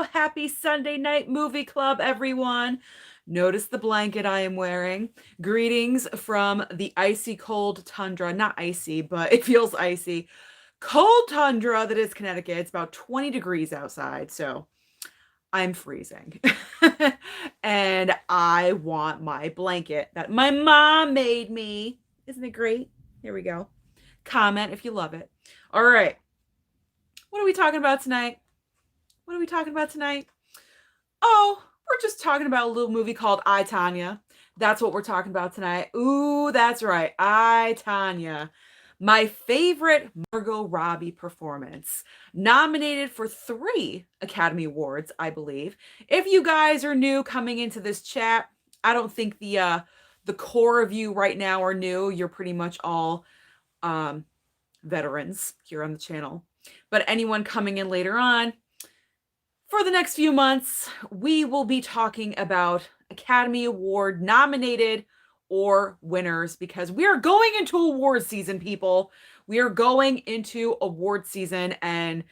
Happy Sunday night movie club, everyone. Notice the blanket I am wearing. Greetings from the icy cold tundra. Not icy, but it feels icy. Cold tundra that is Connecticut. It's about 20 degrees outside, so I'm freezing. And I want my blanket that my mom made me. Isn't it great? Here we go. Comment if you love it. All right. What are we talking about tonight? What are we talking about tonight? Oh, we're just talking about a little movie called I, Tonya. That's what we're talking about tonight. Ooh, that's right. I, Tonya. My favorite Margot Robbie performance. Nominated for 3 Academy Awards, I believe. If you guys are new coming into this chat, I don't think the core of you right now are new. You're pretty much all veterans here on the channel. But anyone coming in later on, for the next few months, we will be talking about Academy Award nominated or winners because we are going into award season, people. We are going into award season, and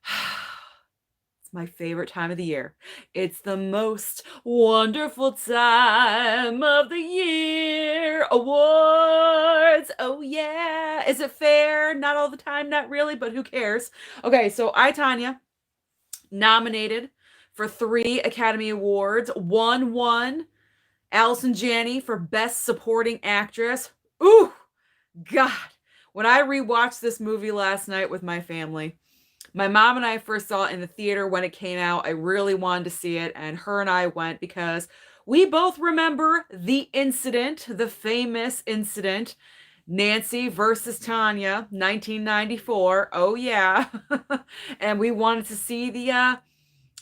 it's my favorite time of the year. It's the most wonderful time of the year. Awards. Oh, yeah. Is it fair? Not all the time, not really, but who cares? Okay, so I, Tonya, nominated for 3 Academy Awards. Won Allison Janney for Best Supporting Actress. Ooh, God. When I rewatched this movie last night with my family, my mom and I first saw it in the theater when it came out. I really wanted to see it, and her and I went because we both remember the incident, the famous incident, Nancy versus Tonya, 1994. Oh, yeah. And we wanted to see the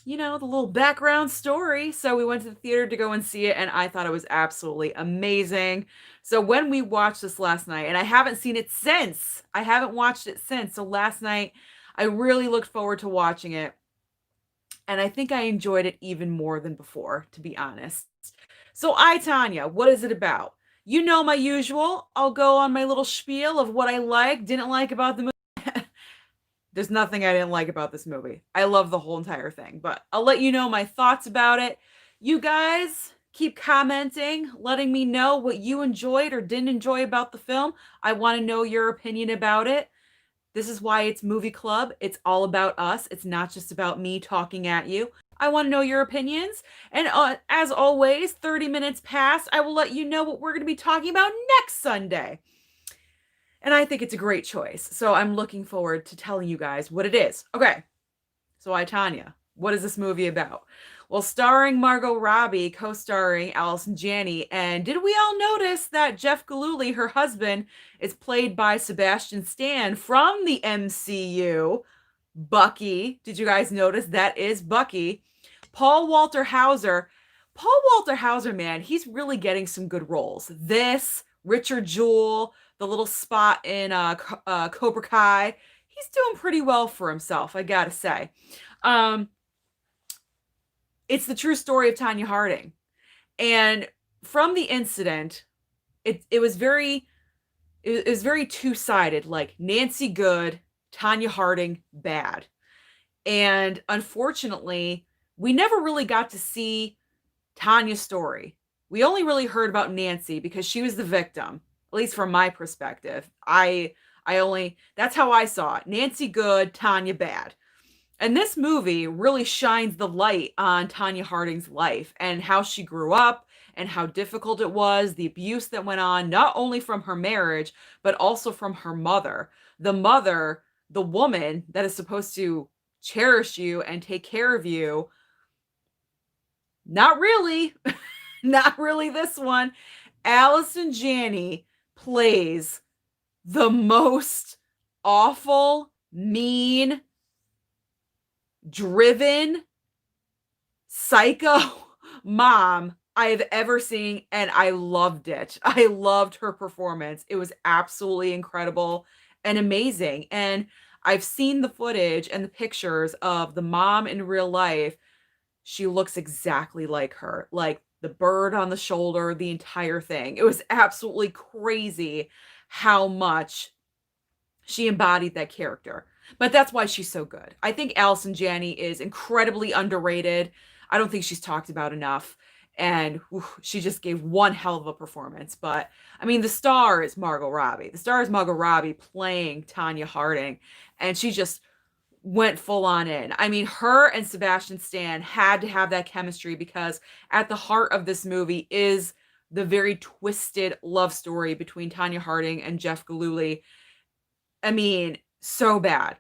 little background story. So we went to the theater to go and see it, and I thought it was absolutely amazing. So when we watched this last night, and I haven't seen it since, I haven't watched it since. So last night, I really looked forward to watching it. And I think I enjoyed it even more than before, to be honest. So I, Tonya, what is it about? You know my usual. I'll go on my little spiel of what I liked, didn't like about the movie. There's nothing I didn't like about this movie. I love the whole entire thing, but I'll let you know my thoughts about it. You guys keep commenting, letting me know what you enjoyed or didn't enjoy about the film. I want to know your opinion about it. This is why it's Movie Club. It's all about us. It's not just about me talking at you. I want to know your opinions. And as always, 30 minutes past, I will let you know what we're going to be talking about next Sunday. And I think it's a great choice. So I'm looking forward to telling you guys what it is. Okay. So I, Tonya, what is this movie about? Well, starring Margot Robbie, co-starring Allison Janney. And did we all notice that Jeff Gillooly, her husband, is played by Sebastian Stan from the MCU? Bucky. Did you guys notice that is Bucky? Paul Walter Hauser. Paul Walter Hauser, man, he's really getting some good roles. This, Richard Jewell, the little spot in Cobra Kai. He's doing pretty well for himself, I gotta say. It's the true story of Tonya Harding. And from the incident, it was very two-sided, like Nancy good, Tonya Harding bad. And unfortunately, we never really got to see Tanya's story. We only really heard about Nancy because she was the victim, at least from my perspective. That's how I saw it. Nancy good, Tonya bad. And this movie really shines the light on Tonya Harding's life and how she grew up and how difficult it was, the abuse that went on, not only from her marriage, but also from her mother. The mother, the woman that is supposed to cherish you and take care of you. Not really. Not really this one. Allison Janney plays the most awful, mean, driven, psycho mom I have ever seen, and I loved it. I loved her performance. It was absolutely incredible and amazing. And I've seen the footage and the pictures of the mom in real life. She looks exactly like her, like the bird on the shoulder, the entire thing. It was absolutely crazy how much she embodied that character. But that's why she's so good. I think Allison Janney is incredibly underrated. I don't think she's talked about enough. And whew, she just gave one hell of a performance. But I mean, the star is Margot Robbie. The star is Margot Robbie playing Tonya Harding. And she just went full on in. I mean, her and Sebastian Stan had to have that chemistry because at the heart of this movie is the very twisted love story between Tonya Harding and Jeff Gillooly. I mean, so bad.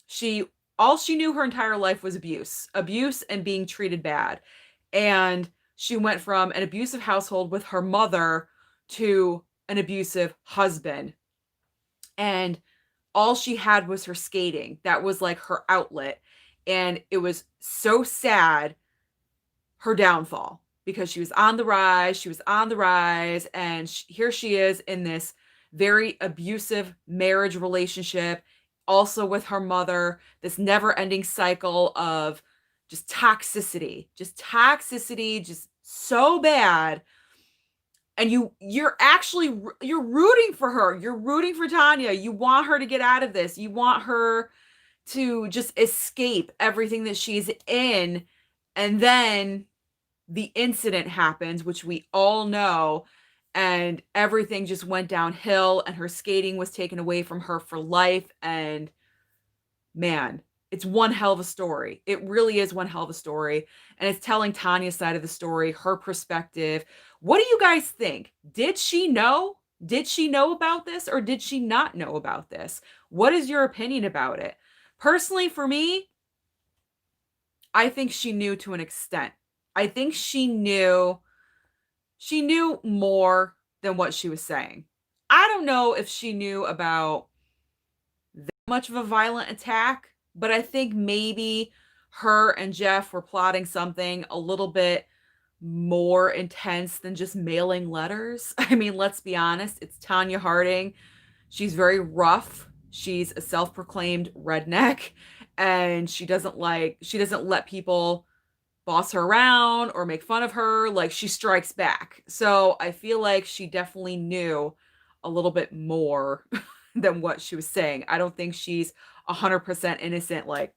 She all she knew her entire life was abuse and being treated bad. And she went from an abusive household with her mother to an abusive husband. And all she had was her skating. That was like her outlet. And it was so sad, her downfall, because she was on the rise. She was on the rise. And here she is in this very abusive marriage relationship, also with her mother, this never ending cycle of just toxicity, just so bad. And you're rooting for her. You're rooting for Tonya. You want her to get out of this. You want her to just escape everything that she's in. And then the incident happens, which we all know, and everything just went downhill, and her skating was taken away from her for life. And man, it's one hell of a story. It really is one hell of a story. And it's telling Tanya's side of the story, her perspective. What do you guys think? Did she know? Did she know about this, or did she not know about this? What is your opinion about it? Personally, for me, I think she knew to an extent. I think she knew more than what she was saying. I don't know if she knew about that much of a violent attack, but I think maybe her and Jeff were plotting something a little bit more intense than just mailing letters. I mean, let's be honest, it's Tonya Harding. She's very rough. She's a self-proclaimed redneck, and she doesn't let people boss her around or make fun of her. Like, she strikes back. So I feel like she definitely knew a little bit more than what she was saying. I don't think she's 100% innocent, like,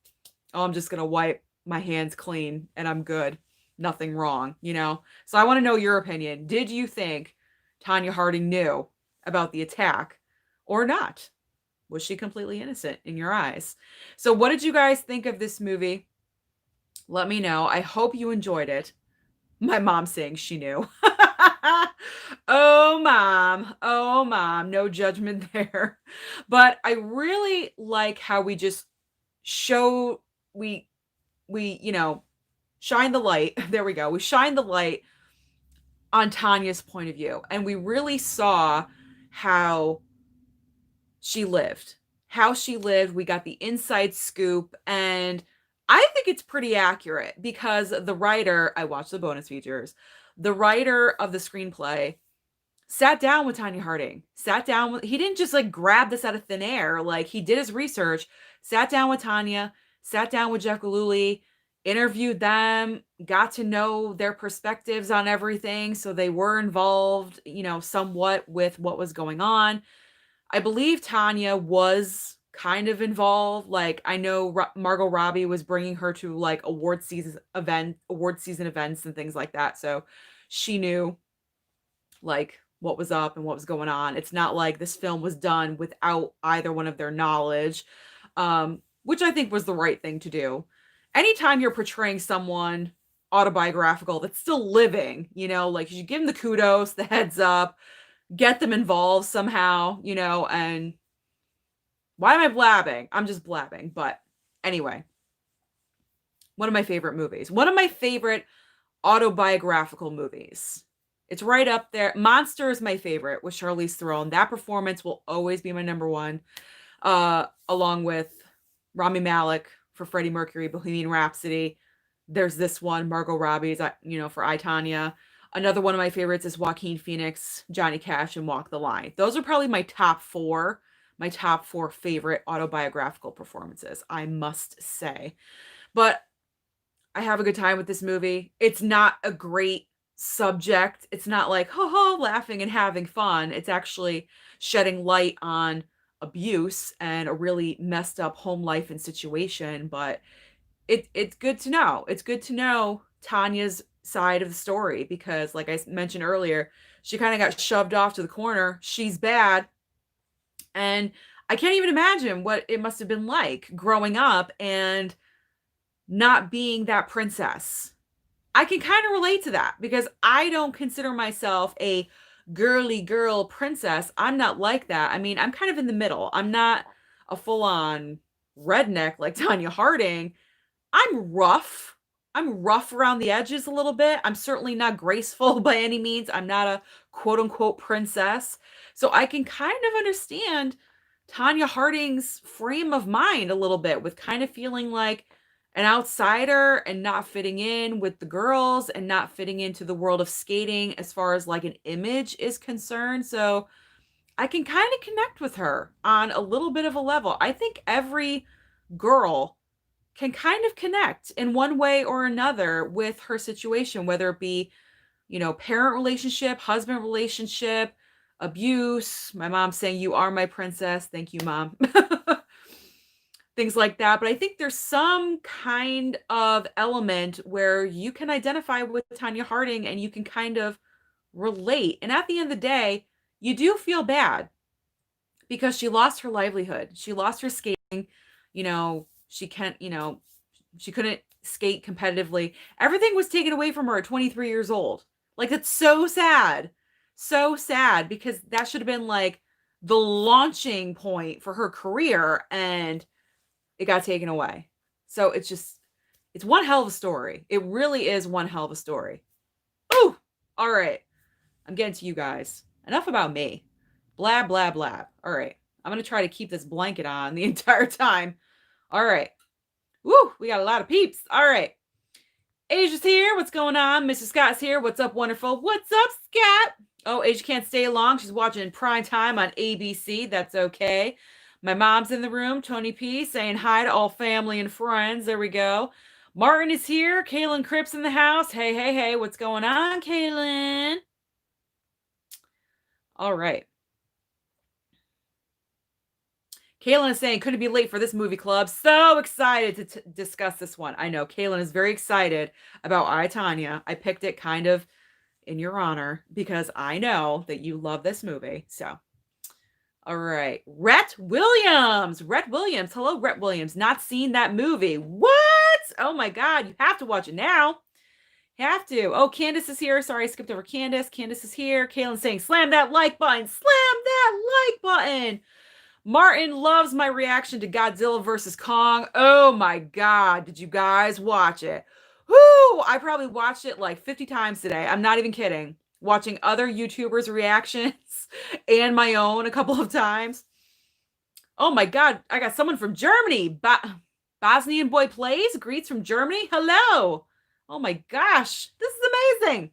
oh, I'm just gonna wipe my hands clean and I'm good, nothing wrong. So I want to know your opinion. Did you think Tonya Harding knew about the attack or not? Was she completely innocent in your eyes? So what did you guys think of this movie? Let me know. I hope you enjoyed it. My mom saying she knew. Oh, mom. Oh, mom. No judgment there. But I really like how we just show we shine the light. There we go. We shine the light on Tanya's point of view, and we really saw how she lived. How she lived. We got the inside scoop, and I think it's pretty accurate because the writer, I watched the bonus features, the writer of the screenplay sat down with Tonya Harding. He didn't just like grab this out of thin air. Like, he did his research, sat down with Tonya, sat down with Jeff Gillooly, interviewed them, got to know their perspectives on everything. So they were involved, somewhat with what was going on. I believe Tonya was kind of involved. Like, I know Margot Robbie was bringing her to like award season events and things like that. So she knew like what was up and what was going on. It's not like this film was done without either one of their knowledge, which I think was the right thing to do. Anytime you're portraying someone autobiographical that's still living, like, you should give them the kudos, the heads up, get them involved somehow, and why am I blabbing? I'm just blabbing. But anyway, one of my favorite movies. One of my favorite autobiographical movies. It's right up there. Monster is my favorite with Charlize Theron. That performance will always be my number one, along with Rami Malek for Freddie Mercury, Bohemian Rhapsody. There's this one, Margot Robbie's, for I, Tonya. Another one of my favorites is Joaquin Phoenix, Johnny Cash, and Walk the Line. Those are probably my top four favorite autobiographical performances, I must say. But I have a good time with this movie. It's not a great subject. It's not like, ho ho, laughing and having fun. It's actually shedding light on abuse and a really messed up home life and situation, but it's good to know. It's good to know Tanya's side of the story because, like mentioned earlier, she kind of got shoved off to the corner. She's bad. And I can't even imagine what it must have been like growing up and not being that princess. I can kind of relate to that because I don't consider myself a girly girl princess. I'm not like that. I mean, I'm kind of in the middle. I'm not a full on redneck like Tanya Harding. I'm rough. I'm rough around the edges a little bit. I'm certainly not graceful by any means. I'm not a quote unquote princess. So I can kind of understand Tanya Harding's frame of mind a little bit with kind of feeling like an outsider and not fitting in with the girls and not fitting into the world of skating as far as like an image is concerned. So I can kind of connect with her on a little bit of a level. I think every girl can kind of connect in one way or another with her situation, whether it be, parent relationship, husband relationship, abuse. My mom saying, "You are my princess." Thank you, mom. Things like that. But I think there's some kind of element where you can identify with Tanya Harding and you can kind of relate. And at the end of the day, you do feel bad because she lost her livelihood. She lost her skating. She can't, she couldn't skate competitively. Everything was taken away from her at 23 years old. Like, it's so sad. So sad because that should have been like the launching point for her career and it got taken away. So it's one hell of a story. It really is one hell of a story. Oh, all right. I'm getting to you guys. Enough about me. Blah, blah, blah. All right. I'm going to try to keep this blanket on the entire time. All right. Woo, we got a lot of peeps. All right. Asia's here. What's going on? Mr. Scott's here. What's up, wonderful? What's up, Scott? Oh, Asia can't stay long. She's watching prime time on ABC. That's okay. My mom's in the room. Tony P saying hi to all family and friends. There we go. Martin is here. Kaylin Cripps in the house. Hey, hey, hey. What's going on, Kaylin? All right. Kaylin is saying, could it be late for this movie club? So excited to discuss this one. I know Kaylin is very excited about I, Tonya. I picked it kind of in your honor because I know that you love this movie. So, all right. Rhett Williams. Hello, Rhett Williams. Not seen that movie. What? Oh my God. You have to watch it now. Have to. Oh, Candace is here. Sorry, I skipped over Candace. Candace is here. Kaylin saying, slam that like button. Slam that like button. Martin loves my reaction to Godzilla versus Kong. Oh my God. Did you guys watch it? Whoo! I probably watched it like 50 times today. I'm not even kidding. Watching other YouTubers' reactions and my own a couple of times. Oh my God. I got someone from Germany. Bosnian Boy Plays. Greets from Germany. Hello. Oh my gosh. This is amazing.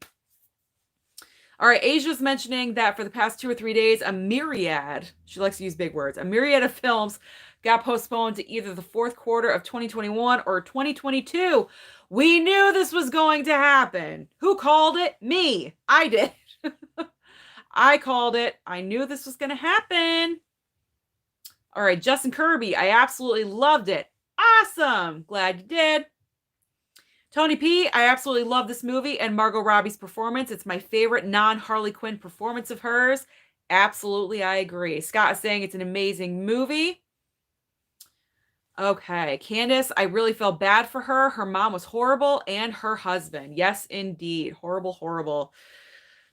All right, Asia's mentioning that for the past 2 or 3 days, a myriad, she likes to use big words, a myriad of films got postponed to either the fourth quarter of 2021 or 2022. We knew this was going to happen. Who called it? Me. I did. I called it. I knew this was going to happen. All right, Justin Kirby, I absolutely loved it. Awesome. Glad you did. Tony P, I absolutely love this movie and Margot Robbie's performance. It's my favorite non-Harley Quinn performance of hers. Absolutely, I agree. Scott is saying it's an amazing movie. Okay, Candace, I really felt bad for her. Her mom was horrible and her husband. Yes, indeed. Horrible, horrible.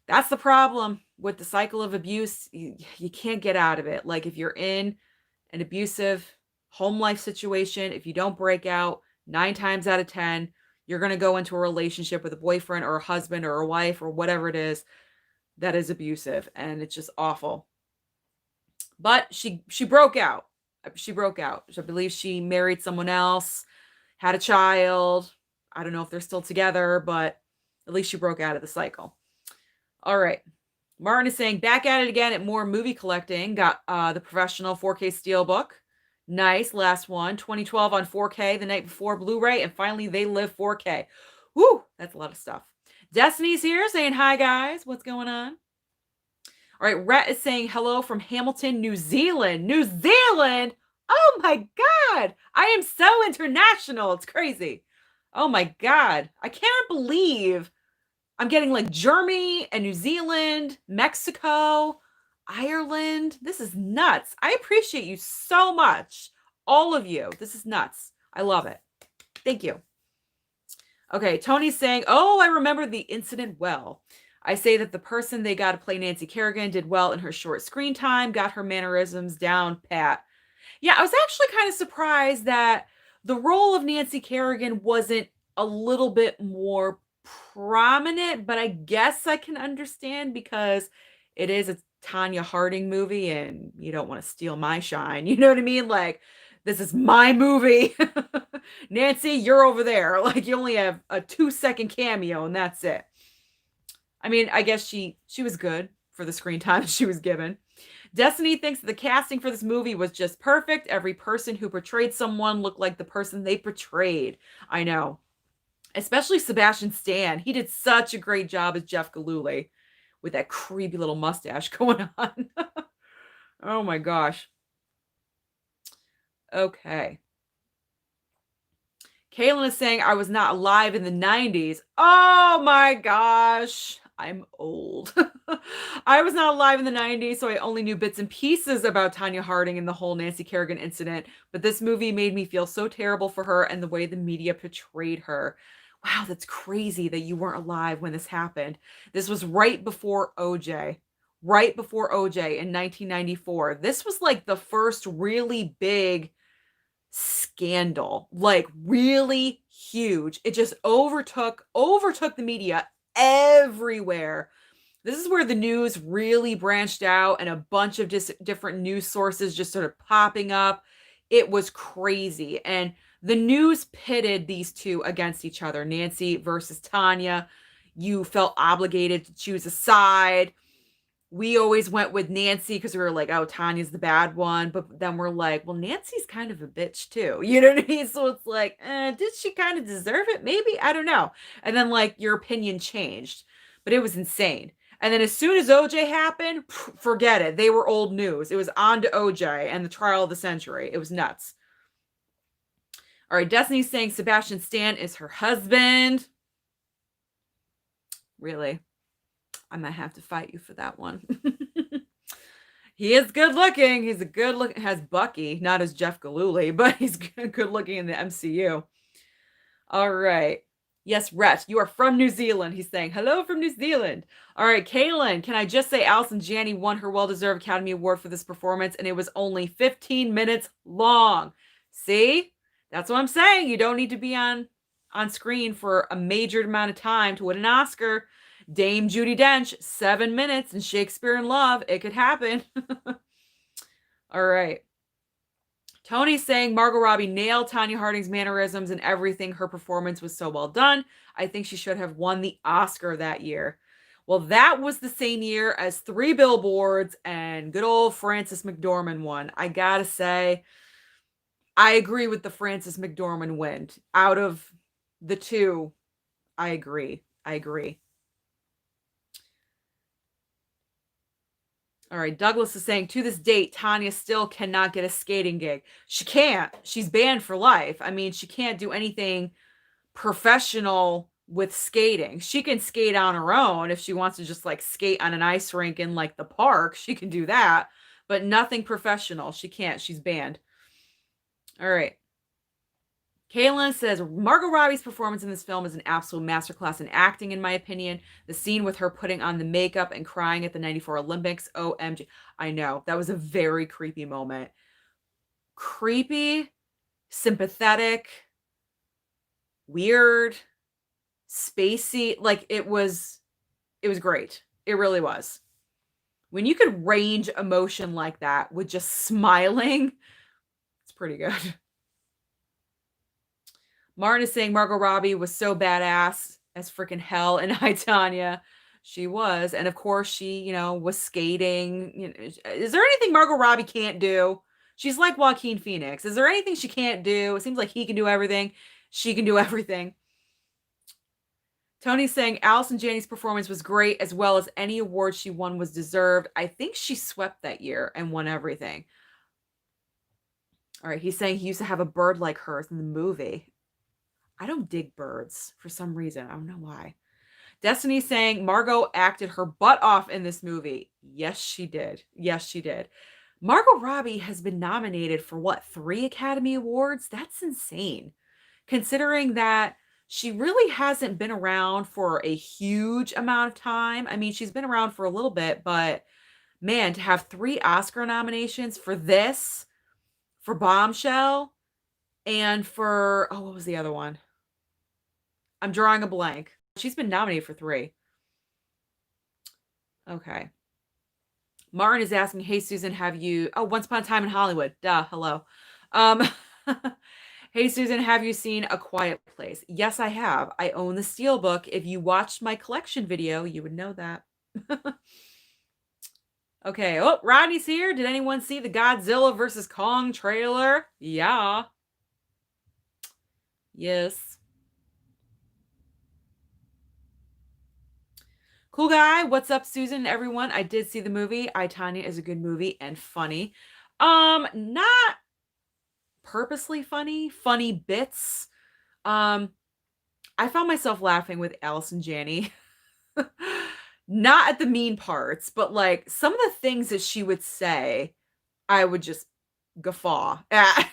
That's the problem with the cycle of abuse. You can't get out of it. Like if you're in an abusive home life situation, if you don't break out 9 times out of 10, you're going to go into a relationship with a boyfriend or a husband or a wife or whatever it is that is abusive. And it's just awful. But she broke out. She broke out. I believe she married someone else, had a child. I don't know if they're still together, but at least she broke out of the cycle. All right. Martin is saying back at it again at more movie collecting. Got the Professional 4K Steelbook. Nice. Last one. 2012 on 4K the night before Blu-ray. And finally, They Live 4K. Woo! That's a lot of stuff. Destiny's here saying hi, guys. What's going on? All right, Rhett is saying hello from Hamilton, New Zealand. New Zealand? Oh my God. I am so international. It's crazy. Oh my God. I can't believe I'm getting like Germany and New Zealand, Mexico, Ireland. This is nuts. I appreciate you so much. All of you. This is nuts. I love it. Thank you. Okay, Tony's saying, oh, I remember the incident well. I say that the person they got to play Nancy Kerrigan did well in her short screen time, got her mannerisms down pat. Yeah, I was actually kind of surprised that the role of Nancy Kerrigan wasn't a little bit more prominent, but I guess I can understand because it is a Tonya Harding movie and you don't want to steal my shine. You know what I mean? Like, this is my movie. Nancy, you're over there. Like, you only have a 2-second cameo and that's it. I mean, I guess she was good for the screen time she was given. Destiny thinks that the casting for this movie was just perfect. Every person who portrayed someone looked like the person they portrayed. I know. Especially Sebastian Stan. He did such a great job as Jeff Galooly with that creepy little mustache going on. Oh my gosh. Okay. Kaylin is saying I was not alive in the 90s. Oh my gosh. I'm old. I was not alive in the 90s, so I only knew bits and pieces about Tonya Harding and the whole Nancy Kerrigan incident. But this movie made me feel so terrible for her and the way the media portrayed her. Wow, that's crazy that you weren't alive when this happened. This was right before OJ. Right before OJ in 1994. This was like the first really big scandal, like really huge. It just overtook the media everywhere. This is where the news really branched out and a bunch of different news sources just started popping up. It was crazy. And the news pitted these two against each other, Nancy versus Tonya. You felt obligated to choose a side. We always went with Nancy because we were like, oh, Tanya's the bad one. But then we're like, well, Nancy's kind of a bitch too. You know what I mean? So it's like, did she kind of deserve it? Maybe. I don't know. And then like your opinion changed, but it was insane. And then as soon as OJ happened, forget it. They were old news. It was on to OJ and the trial of the century. It was nuts. All right. Destiny's saying Sebastian Stan is her husband. Really? I might have to fight you for that one. He is good looking. He's a good look. Has Bucky, not as Jeff Galooly, but he's good looking in the MCU. All right. Yes, Rhett, you are from New Zealand. He's saying, hello from New Zealand. All right, Kaylin, can I just say Allison Janney won her well-deserved Academy Award for this performance, and it was only 15 minutes long. See? That's what I'm saying. You don't need to be on screen for a major amount of time to win an Oscar. Dame Judi Dench, 7 minutes in Shakespeare in Love. It could happen. All right. Tony's saying Margot Robbie nailed Tonya Harding's mannerisms and everything. Her performance was so well done. I think she should have won the Oscar that year. Well, that was the same year as 3 Billboards and good old Frances McDormand won. I gotta say, I agree with the Frances McDormand win. Out of the two, I agree. All right, Douglas is saying, to this date, Tonya still cannot get a skating gig. She can't. She's banned for life. I mean, she can't do anything professional with skating. She can skate on her own if she wants to just like skate on an ice rink in like the park. She can do that, but nothing professional. She can't. She's banned. All right. Kaylin says, Margot Robbie's performance in this film is an absolute masterclass in acting, in my opinion. The scene with her putting on the makeup and crying at the 94 Olympics, OMG. I know, that was a very creepy moment. Creepy, sympathetic, weird, spacey. Like, it was great. It really was. When you could range emotion like that with just smiling, it's pretty good. Martin is saying Margot Robbie was so badass as freaking hell in I, Tonya. She was. And of course, she, was skating. Is there anything Margot Robbie can't do? She's like Joaquin Phoenix. Is there anything she can't do? It seems like he can do everything. She can do everything. Tony's saying Allison Janney's performance was great, as well as any award she won was deserved. I think she swept that year and won everything. All right, he's saying he used to have a bird like hers in the movie. I don't dig birds for some reason. I don't know why. Destiny's saying Margot acted her butt off in this movie. Yes, she did. Yes, she did. Margot Robbie has been nominated for what, 3 Academy Awards? That's insane. Considering that she really hasn't been around for a huge amount of time. I mean, she's been around for a little bit, but man, to have 3 Oscar nominations for this, for Bombshell, and for, oh, what was the other one? I'm drawing a blank. She's been nominated for 3. Okay. Martin is asking, hey, Susan, have you, oh, Once Upon a Time in Hollywood. Duh, hello. Um, hey, Susan, have you seen A Quiet Place? Yes, I have. I own the Steelbook. If you watched my collection video, you would know that. Okay. Oh, Rodney's here. Did anyone see the Godzilla versus Kong trailer? Yeah. Yes. Cool guy. What's up, Susan? Everyone. I did see the movie. I, Tonya is a good movie and funny. Not purposely funny. Funny bits. I found myself laughing with Allison Janney. Not at the mean parts, but like some of the things that she would say, I would just guffaw at,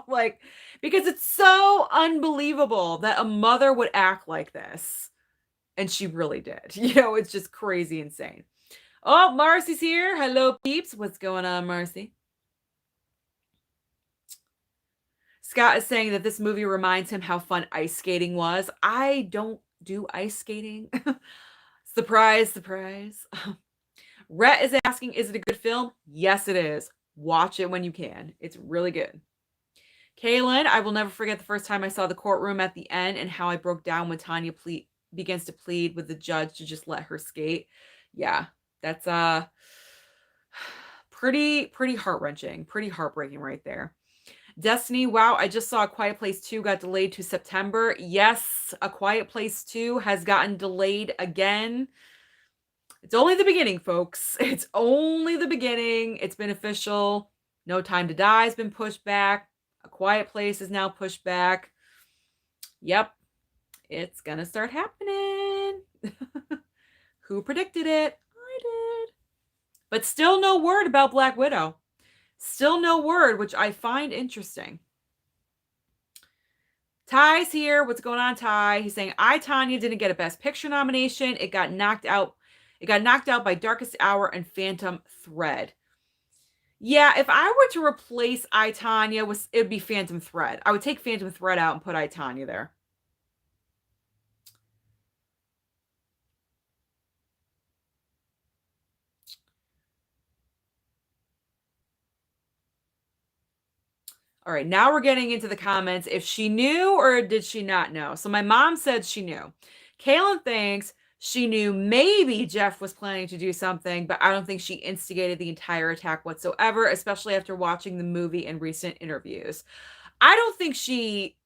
like, because it's so unbelievable that a mother would act like this. And she really did. It's just crazy insane. Oh, Marcy's here. Hello, peeps. What's going on, Marcy? Scott is saying that this movie reminds him how fun ice skating was. I don't do ice skating. Surprise, surprise. Rhett is asking, is it a good film? Yes, it is. Watch it when you can. It's really good. Kaylin, I will never forget the first time I saw the courtroom at the end and how I broke down when Tonya begins to plead with the judge to just let her skate. Yeah, that's pretty heart-wrenching, pretty heartbreaking right there. Destiny, wow, I just saw A Quiet Place 2 got delayed to September. Yes, A Quiet Place 2 has gotten delayed again. It's only the beginning, folks. It's only the beginning. It's been official. No Time to Die has been pushed back. A Quiet Place is now pushed back. Yep, it's gonna start happening. Who predicted it? I did. But still no word about Black Widow. Still no word, which I find interesting. Ty's here. What's going on, Ty? He's saying, I, Tonya, didn't get a Best Picture nomination. It got knocked out. It got knocked out by Darkest Hour and Phantom Thread. Yeah, if I were to replace I, Tonya, it would be Phantom Thread. I would take Phantom Thread out and put I, Tonya there. All right, now we're getting into the comments. If she knew or did she not know? So my mom said she knew. Kaylin thinks she knew maybe Jeff was planning to do something, but I don't think she instigated the entire attack whatsoever, especially after watching the movie in recent interviews. I don't think she,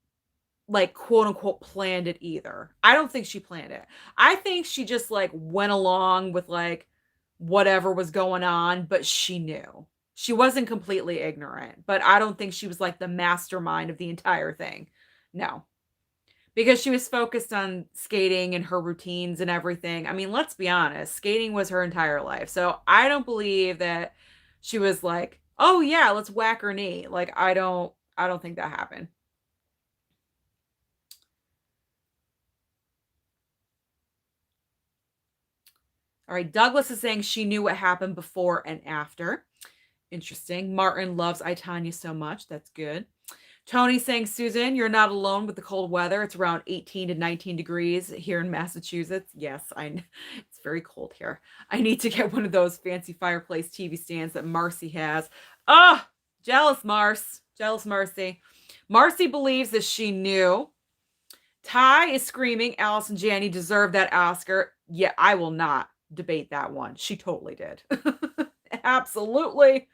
like, quote unquote, planned it either. I don't think she planned it. I think she just, like, went along with, like, whatever was going on, but she knew. She wasn't completely ignorant, but I don't think she was like the mastermind of the entire thing. No. Because she was focused on skating and her routines and everything. I mean, let's be honest, skating was her entire life. So I don't believe that she was like, oh yeah, let's whack her knee. Like, I don't think that happened. All right, Douglas is saying she knew what happened before and after. Interesting. Martin loves I, Tonya so much. That's good. Tony saying, Susan, you're not alone with the cold weather. It's around 18 to 19 degrees here in Massachusetts. Yes, it's very cold here. I need to get one of those fancy fireplace TV stands that Marcy has. Ah, jealous Mars. Jealous Marcy. Marcy believes that she knew. Ty is screaming Allison Janney deserved that Oscar. Yeah, I will not debate that one. She totally did. Absolutely.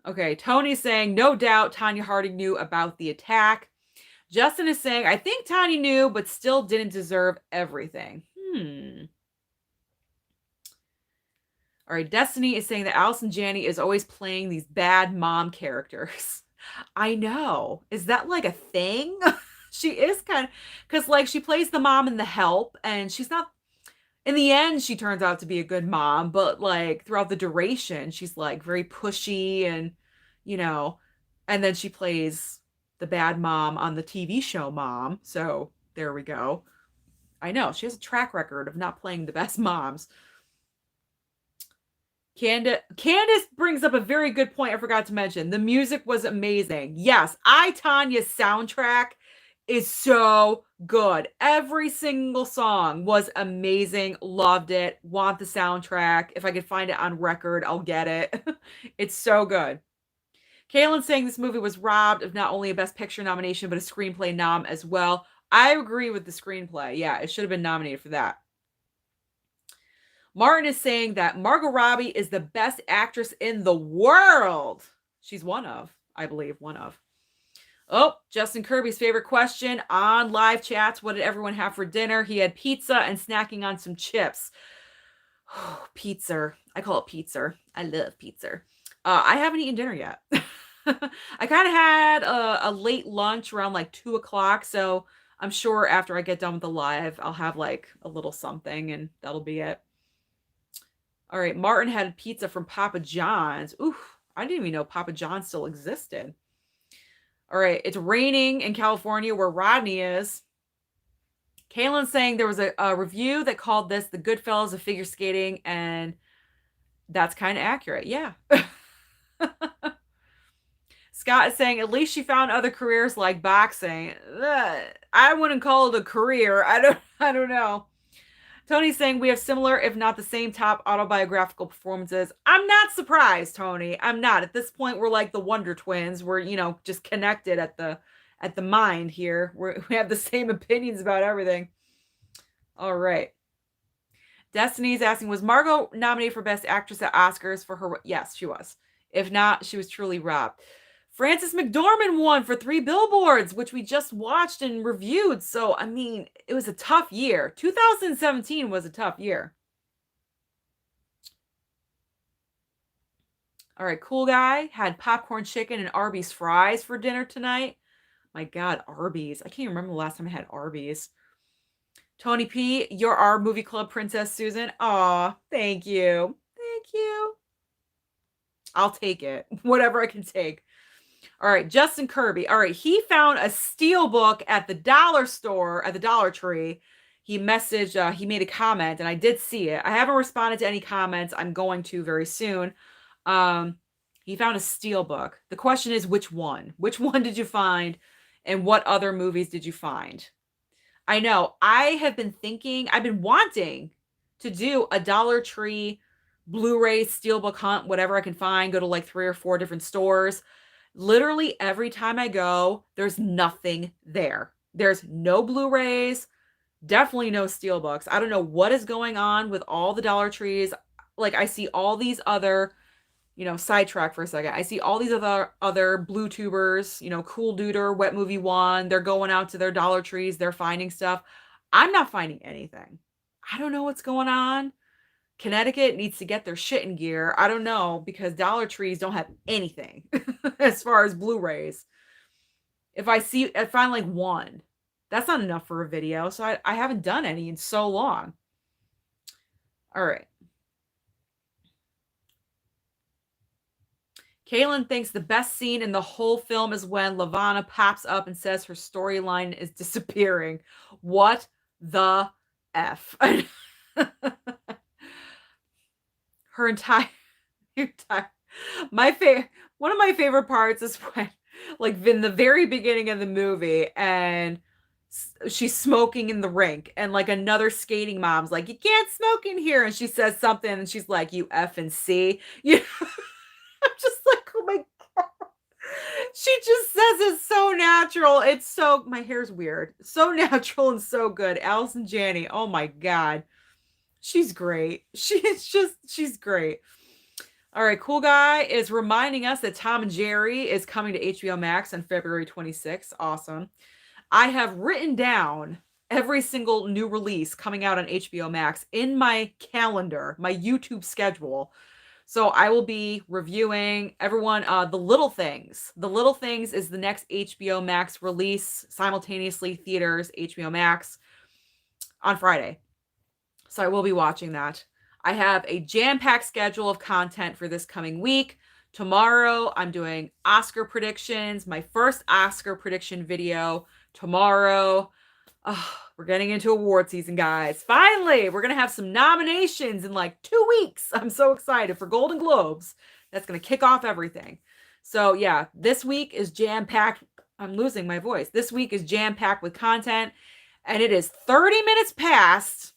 Okay, Tony's saying, no doubt Tonya Harding knew about the attack. Justin is saying, I think Tonya knew, but still didn't deserve everything. All right, Destiny is saying that Allison Janney is always playing these bad mom characters. I know. Is that like a thing? She is kind of, because like she plays the mom in The Help, and she's not, in the end, she turns out to be a good mom, but like throughout the duration, she's like very pushy and, you know, and then she plays the bad mom on the TV show Mom. So there we go. I know she has a track record of not playing the best moms. Candace brings up a very good point I forgot to mention. The music was amazing. Yes, Tonya's soundtrack is so good. Every single song was amazing. Loved it. Want the soundtrack. If I could find it on record, I'll get it. It's so good. Kaylin saying this movie was robbed of not only a Best Picture nomination, but a screenplay nom as well. I agree with the screenplay. Yeah, it should have been nominated for that. Martin is saying that Margot Robbie is the best actress in the world. She's one of, I believe, one of. Oh, Justin Kirby's favorite question on live chats. What did everyone have for dinner? He had pizza and snacking on some chips. Oh, pizza. I call it pizza. I love pizza. I haven't eaten dinner yet. I kind of had a late lunch around like 2 o'clock. So I'm sure after I get done with the live, I'll have like a little something and that'll be it. All right, Martin had pizza from Papa John's. Ooh, I didn't even know Papa John's still existed. All right, it's raining in California where Rodney is. Kaylin's saying there was a review that called this the Goodfellas of figure skating, and that's kind of accurate. Yeah. Scott is saying at least she found other careers like boxing. I wouldn't call it a career. I don't know. Tony's saying we have similar, if not the same, top autobiographical performances. I'm not surprised, Tony. I'm not. At this point, we're like the Wonder Twins. We're, just connected at the mind here. We have the same opinions about everything. All right. Destiny's asking, was Margot nominated for Best Actress at Oscars for her? Yes, she was. If not, she was truly robbed. Frances McDormand won for 3 Billboards, which we just watched and reviewed. So, I mean, it was a tough year. 2017 was a tough year. All right, cool guy had popcorn chicken and Arby's fries for dinner tonight. My God, Arby's. I can't remember the last time I had Arby's. Tony P, you're our movie club princess, Susan. Aw, thank you. Thank you. I'll take it. Whatever I can take. All right, Justin Kirby. All right, he found a steel book at the dollar store, at the Dollar Tree. He messaged, he made a comment, and I did see it. I haven't responded to any comments. I'm going to very soon. He found a steel book. The question is, which one? Which one did you find, and what other movies did you find? I know. I have been thinking, I've been wanting to do a Dollar Tree Blu-ray steelbook hunt, whatever I can find, go to like 3 or 4 different stores. Literally every time I go, there's nothing there. There's no Blu-rays, definitely no steelbooks. I don't know what is going on with all the Dollar Trees. Like I see all these other, sidetrack for a second. I see all these other blue tubers, Cool Duder, Wet Movie One. They're going out to their Dollar Trees. They're finding stuff. I'm not finding anything. I don't know what's going on. Connecticut needs to get their shit in gear. I don't know, because Dollar Trees don't have anything as far as Blu-rays. If I find like one, that's not enough for a video. So I haven't done any in so long. All right. Kaylin thinks the best scene in the whole film is when Lavana pops up and says her storyline is disappearing. What the F? Her entire one of my favorite parts is when, like, in the very beginning of the movie, and she's smoking in the rink, and like another skating mom's like, you can't smoke in here, and she says something, and she's like, you F and C. I'm just like, oh my God. She just says it so natural. It's so, my hair's weird. So natural and so good. Allison Janney, oh my God. She's great. She's great. All right, cool guy is reminding us that Tom and Jerry is coming to HBO Max on February 26th. Awesome. I have written down every single new release coming out on HBO Max in my calendar, my YouTube schedule. So I will be reviewing everyone The Little Things. The Little Things is the next HBO Max release simultaneously theaters HBO Max on Friday. So I will be watching that. I have a jam-packed schedule of content for this coming week. Tomorrow, I'm doing Oscar predictions, my first Oscar prediction video tomorrow. Oh, we're getting into award season, guys. Finally, we're going to have some nominations in like 2 weeks. I'm so excited for Golden Globes. That's going to kick off everything. So yeah, this week is jam-packed. I'm losing my voice. This week is jam-packed with content, and it is 30 minutes past.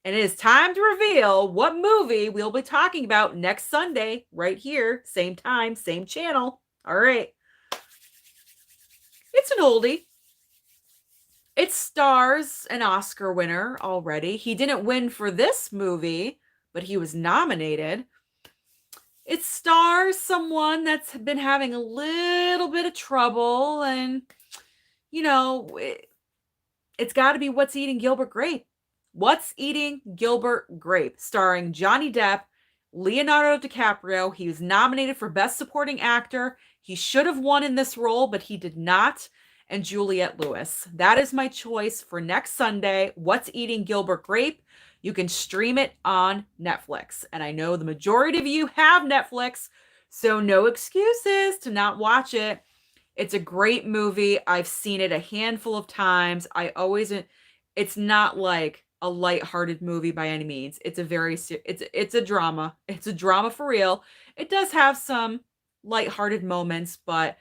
And it is time to reveal what movie we'll be talking about next Sunday, right here, same time, same channel. All right. It's an oldie. It stars an Oscar winner already. He didn't win for this movie, but he was nominated. It stars someone that's been having a little bit of trouble, and, you know, it's got to be What's Eating Gilbert Grape. What's Eating Gilbert Grape, starring Johnny Depp, Leonardo DiCaprio. He was nominated for Best Supporting Actor. He should have won in this role, but he did not. And Juliette Lewis. That is my choice for next Sunday. What's Eating Gilbert Grape? You can stream it on Netflix. And I know the majority of you have Netflix, so no excuses to not watch it. It's a great movie. I've seen it a handful of times. It's not like a lighthearted movie by any means. It's a drama. It's a drama for real. It does have some lighthearted moments, but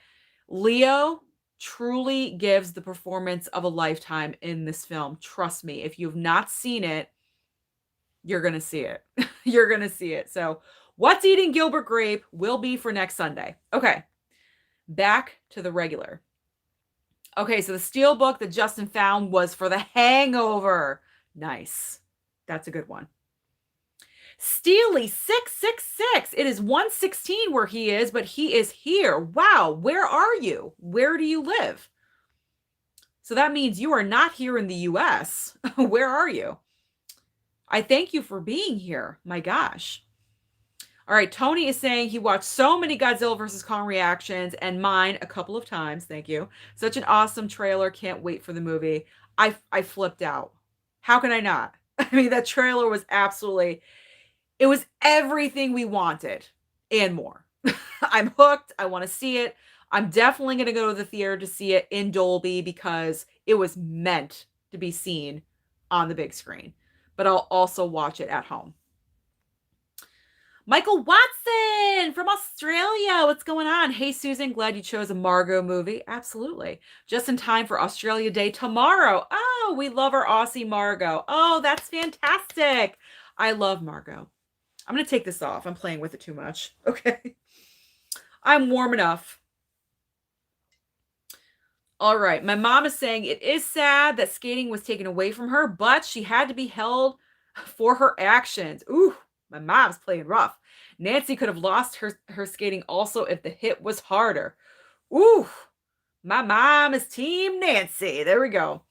Leo truly gives the performance of a lifetime in this film. Trust me, if you've not seen it, you're going to see it. You're going to see it. So, What's Eating Gilbert Grape will be for next Sunday. Okay, back to the regular. Okay, so the steelbook that Justin found was for The Hangover. Nice. That's a good one. Steely 666. It is 116 where he is, but he is here. Wow, where are you? Where do you live? So that means you are not here in the US. Where are you? I thank you for being here. My gosh. All right, Tony is saying he watched so many Godzilla vs. Kong reactions and mine a couple of times. Thank you. Such an awesome trailer. Can't wait for the movie. I flipped out. How can I not? I mean, that trailer was it was everything we wanted and more. I'm hooked. I want to see it. I'm definitely going to go to the theater to see it in Dolby because it was meant to be seen on the big screen. But I'll also watch it at home. Michael Watson from Australia. What's going on? Hey, Susan, glad you chose a Margot movie. Absolutely. Just in time for Australia Day tomorrow. Oh, we love our Aussie Margot. Oh, that's fantastic. I love Margot. I'm going to take this off. I'm playing with it too much. Okay. I'm warm enough. All right. My mom is saying it is sad that skating was taken away from her, but she had to be held for her actions. Ooh. My mom's playing rough. Nancy could have lost her skating also if the hit was harder. Ooh, my mom is Team Nancy. There we go.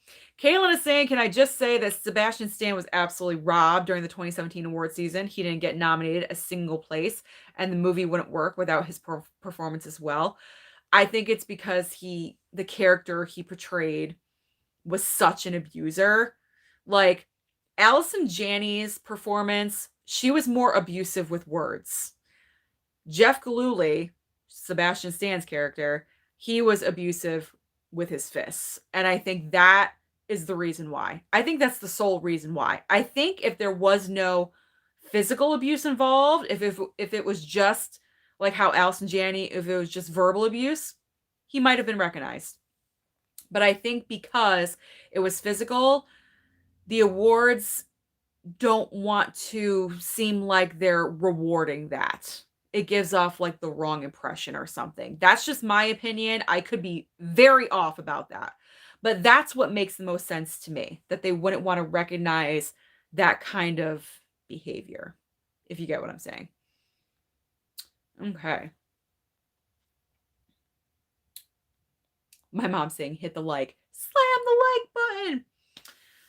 Kaylin is saying, can I just say that Sebastian Stan was absolutely robbed during the 2017 award season. He didn't get nominated a single place, and the movie wouldn't work without his performance as well. I think it's because the character he portrayed was such an abuser. Like, Allison Janney's performance, she was more abusive with words. Jeff Gillooly, Sebastian Stan's character, he was abusive with his fists. And I think that is the reason why. I think that's the sole reason why. I think if there was no physical abuse involved, if it was just like how Allison Janney, if it was just verbal abuse, he might have been recognized. But I think because it was physical, the awards don't want to seem like they're rewarding that. It gives off like the wrong impression or something. That's just my opinion. I could be very off about that. But that's what makes the most sense to me, that they wouldn't want to recognize that kind of behavior, if you get what I'm saying. Okay. My mom's saying, hit the like. Slam the like button.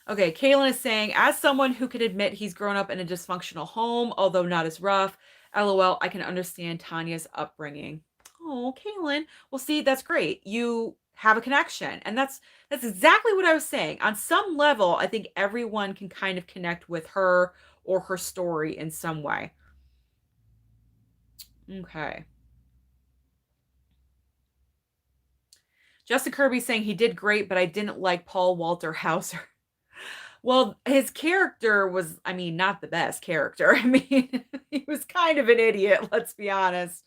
Okay, Kaylin is saying, as someone who can admit he's grown up in a dysfunctional home, although not as rough, LOL, I can understand Tanya's upbringing. Oh, Kaylin. Well, see, that's great. You have a connection. And that's exactly what I was saying. On some level, I think everyone can kind of connect with her or her story in some way. Okay. Justin Kirby saying he did great, but I didn't like Paul Walter Hauser. Well, his character was, I mean, not the best character. I mean, he was kind of an idiot, let's be honest.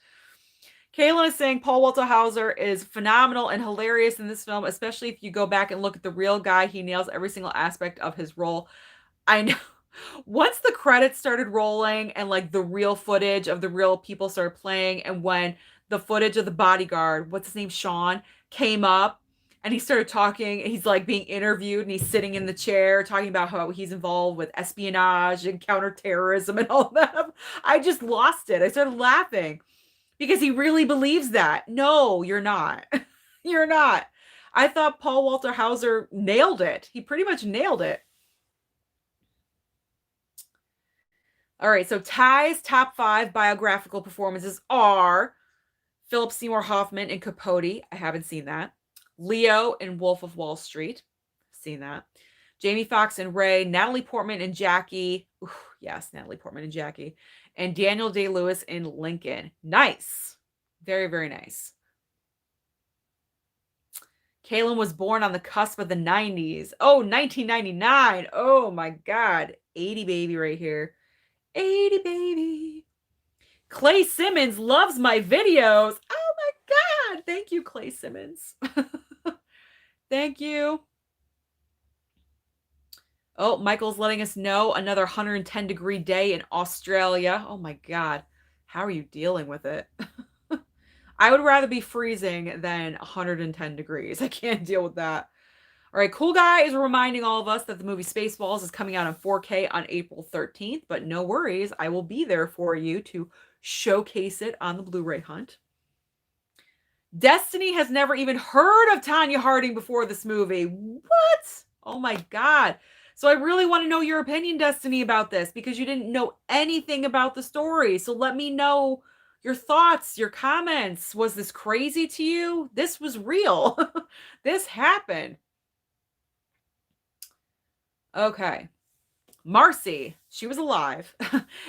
Kayla is saying Paul Walter Hauser is phenomenal and hilarious in this film, especially if you go back and look at the real guy. He nails every single aspect of his role. I know. Once the credits started rolling and like the real footage of the real people started playing, and when the footage of the bodyguard, what's his name, Sean, came up and he started talking, and he's like being interviewed and he's sitting in the chair talking about how he's involved with espionage and counterterrorism and all that. I just lost it. I started laughing because he really believes that. No, you're not. You're not. I thought Paul Walter Hauser nailed it. He pretty much nailed it. All right, so Ty's top 5 biographical performances are Philip Seymour Hoffman in Capote. I haven't seen that. Leo in Wolf of Wall Street. Seen that. Jamie Foxx and Ray. Natalie Portman and Jackie. Ooh, yes, Natalie Portman and Jackie. And Daniel Day-Lewis in Lincoln. Nice. Very, very nice. Kaylin was born on the cusp of the 90s. Oh, 1999. Oh my God. 80 baby right here. 80 baby. Clay Simmons loves my videos. Oh my God. Thank you, Clay Simmons. Thank you. Oh, Michael's letting us know another 110-degree day in Australia. Oh my God. How are you dealing with it? I would rather be freezing than 110 degrees. I can't deal with that. All right, Cool Guy is reminding all of us that the movie Spaceballs is coming out on 4K on April 13th, but no worries, I will be there for you to showcase it on the Blu-ray hunt. Destiny has never even heard of Tonya Harding before this movie. What? Oh my God. So I really want to know your opinion, Destiny, about this, because you didn't know anything about the story. So let me know your thoughts, your comments. Was this crazy to you? This was real. This happened. Okay. Marcy, she was alive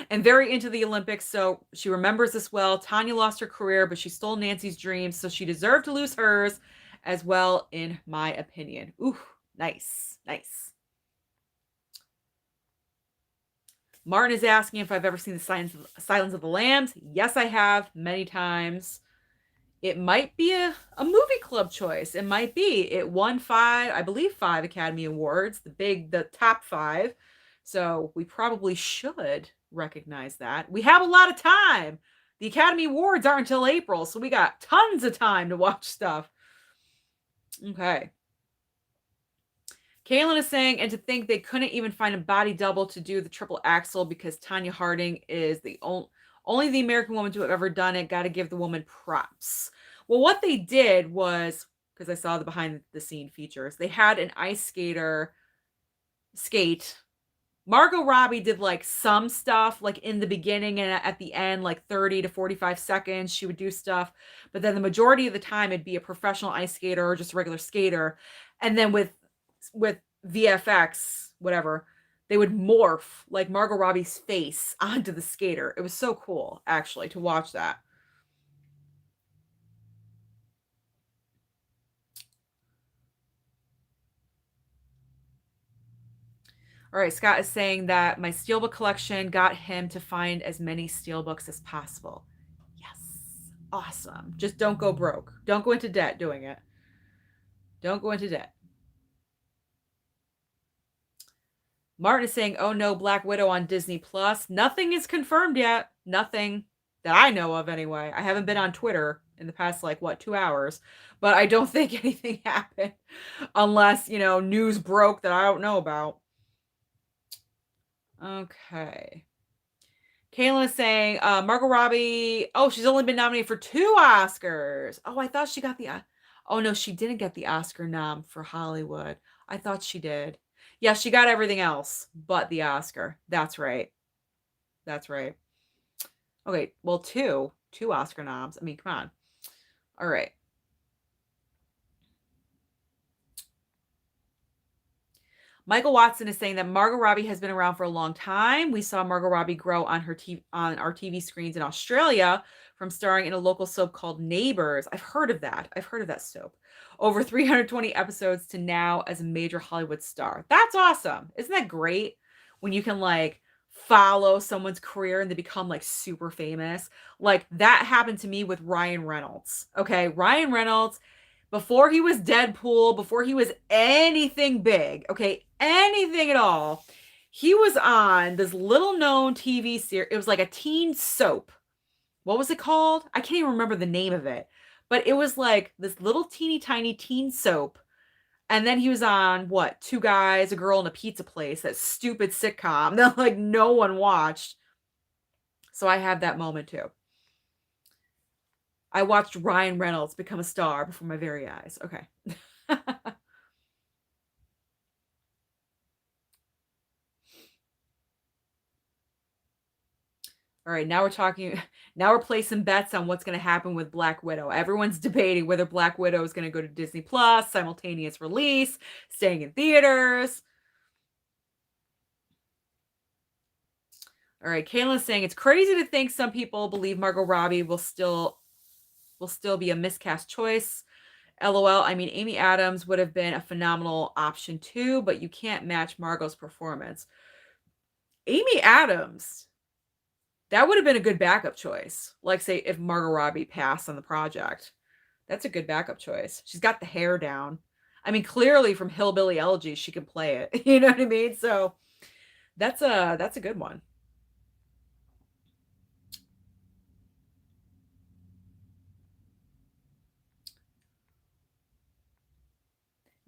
and very into the Olympics, so she remembers this well. Tonya lost her career, but she stole Nancy's dreams, so she deserved to lose hers as well, in my opinion. Ooh, nice, nice. Martin is asking if I've ever seen the Silence of the Lambs. Yes, I have, many times. It might be a movie club choice. It might be. It won 5, I believe 5 Academy Awards, the top 5. So we probably should recognize that. We have a lot of time. The Academy Awards aren't until April, so we got tons of time to watch stuff. Okay. Kaylin is saying, and to think they couldn't even find a body double to do the triple axel because Tonya Harding is the only the American woman to have ever done it. Got to give the woman props. Well, what they did was, because I saw the behind the scene features, they had an ice skater skate. Margot Robbie did like some stuff like in the beginning and at the end, like 30 to 45 seconds, she would do stuff. But then the majority of the time it'd be a professional ice skater or just a regular skater. And then with VFX, whatever, they would morph like Margot Robbie's face onto the skater. It was so cool, actually, to watch that. All right, Scott is saying that my steelbook collection got him to find as many steelbooks as possible. Yes, awesome. Just don't go broke. Don't go into debt doing it. Don't go into debt. Martin is saying, oh no, Black Widow on Disney Plus. Nothing is confirmed yet. Nothing that I know of anyway. I haven't been on Twitter in the past, 2 hours, but I don't think anything happened unless, news broke that I don't know about. Okay. Kaylin is saying, Margot Robbie, she's only been nominated for 2 Oscars. Oh, I thought she got the, Oh, no, she didn't get the Oscar nom for Hollywood. I thought she did. Yeah, she got everything else but the Oscar. That's right. That's right. Okay, well, 2 Oscar noms. I mean, come on. All right. Michael Watson is saying that Margot Robbie has been around for a long time. We saw Margot Robbie grow on on our TV screens in Australia from starring in a local soap called Neighbours. I've heard of that. I've heard of that soap. Over 320 episodes to now as a major Hollywood star. That's awesome. Isn't that great? When you can like follow someone's career and they become like super famous. Like that happened to me with Ryan Reynolds. Okay, Ryan Reynolds before he was Deadpool, before he was anything big, okay, anything at all, he was on this little known TV series. It was like a teen soap. What was it called? I can't even remember the name of it. But it was like this little teeny tiny teen soap. And then he was on what? Two guys, a girl, and a pizza place. That stupid sitcom that like no one watched. So I had that moment too. I watched Ryan Reynolds become a star before my very eyes. Okay. All right, now we're talking. Now we're placing bets on what's going to happen with Black Widow. Everyone's debating whether Black Widow is going to go to Disney Plus, simultaneous release, staying in theaters. All right, Kayla's saying it's crazy to think some people believe Margot Robbie will still be a miscast choice. LOL. I mean, Amy Adams would have been a phenomenal option too, but you can't match Margot's performance. Amy Adams. That would have been a good backup choice. Like, say, if Margot Robbie passed on the project. That's a good backup choice. She's got the hair down. I mean, clearly from Hillbilly Elegy, she can play it. You know what I mean? So that's a good one.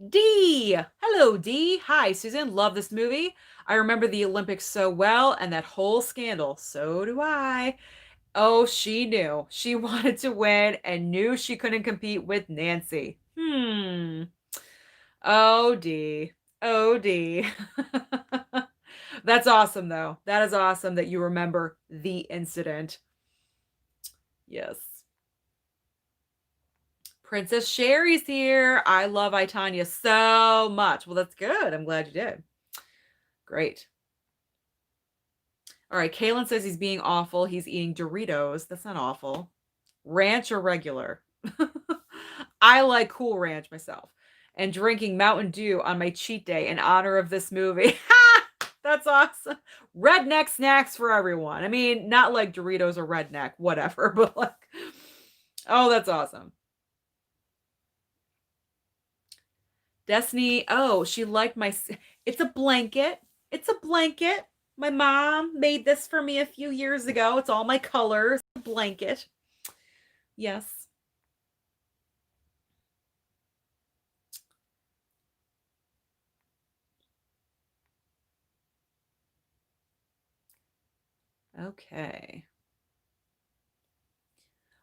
D. Hello, D. Hi, Susan. Love this movie. I remember the Olympics so well and that whole scandal. So do I. Oh, she knew. She wanted to win and knew she couldn't compete with Nancy. Oh, D. Oh, D. That's awesome, though. That is awesome that you remember the incident. Yes. Princess Sherry's here. I love I, Tonya so much. Well, that's good. I'm glad you did. Great. All right. Kaylin says he's being awful. He's eating Doritos. That's not awful. Ranch or regular? I like Cool Ranch myself. And drinking Mountain Dew on my cheat day in honor of this movie. That's awesome. Redneck snacks for everyone. I mean, not like Doritos or redneck, whatever, but like, oh, that's awesome. Destiny, oh, she liked it's a blanket. It's a blanket. My mom made this for me a few years ago. It's all my colors. Blanket. Yes. Okay.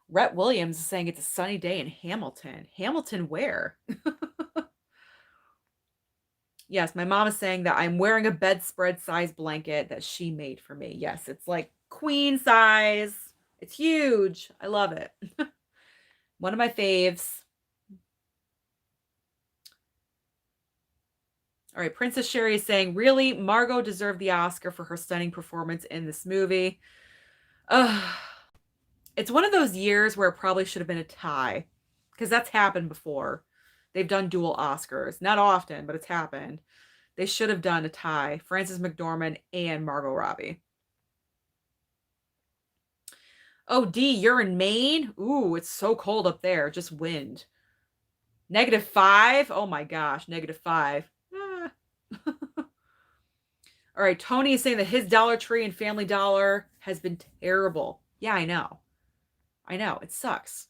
Rhett Williams is saying it's a sunny day in Hamilton. Hamilton where? Yes, my mom is saying that I'm wearing a bedspread size blanket that she made for me. Yes, it's like queen size. It's huge. I love it. One of my faves. All right, Princess Sherry is saying, really, Margot deserved the Oscar for her stunning performance in this movie. It's one of those years where it probably should have been a tie because that's happened before. They've done dual Oscars. Not often, but it's happened. They should have done a tie. Frances McDormand and Margot Robbie. Oh, D, you're in Maine? Ooh, it's so cold up there. Just wind. -5? Oh my gosh, -5. Ah. All right, Tony is saying that his Dollar Tree and Family Dollar has been terrible. Yeah, I know. I know. It sucks.